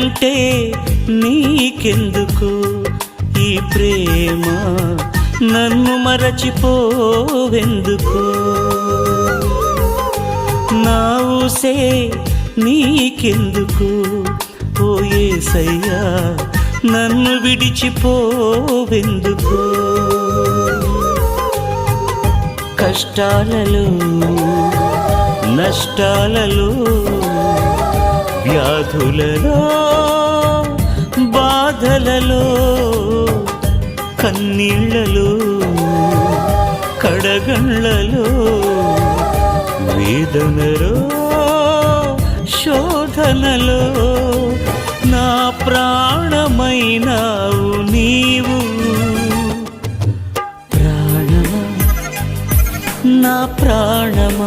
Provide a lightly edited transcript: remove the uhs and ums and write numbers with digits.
నేనంటే నీకెందుకు ఈ ప్రేమ, నన్ను మరచిపోవెందుకు? నా ఊసే నీకెందుకు ఓ యేసయ్యా, నన్ను విడిచిపోవెందుకు? కష్టాలలో నష్టాలలో వ్యాధులలో బాధలలో కన్నీళ్లలో కడగండ్లలో వేదనలో శోధనలో నా ప్రాణమైనావు నీవు. ప్రాణమా నా ప్రాణమా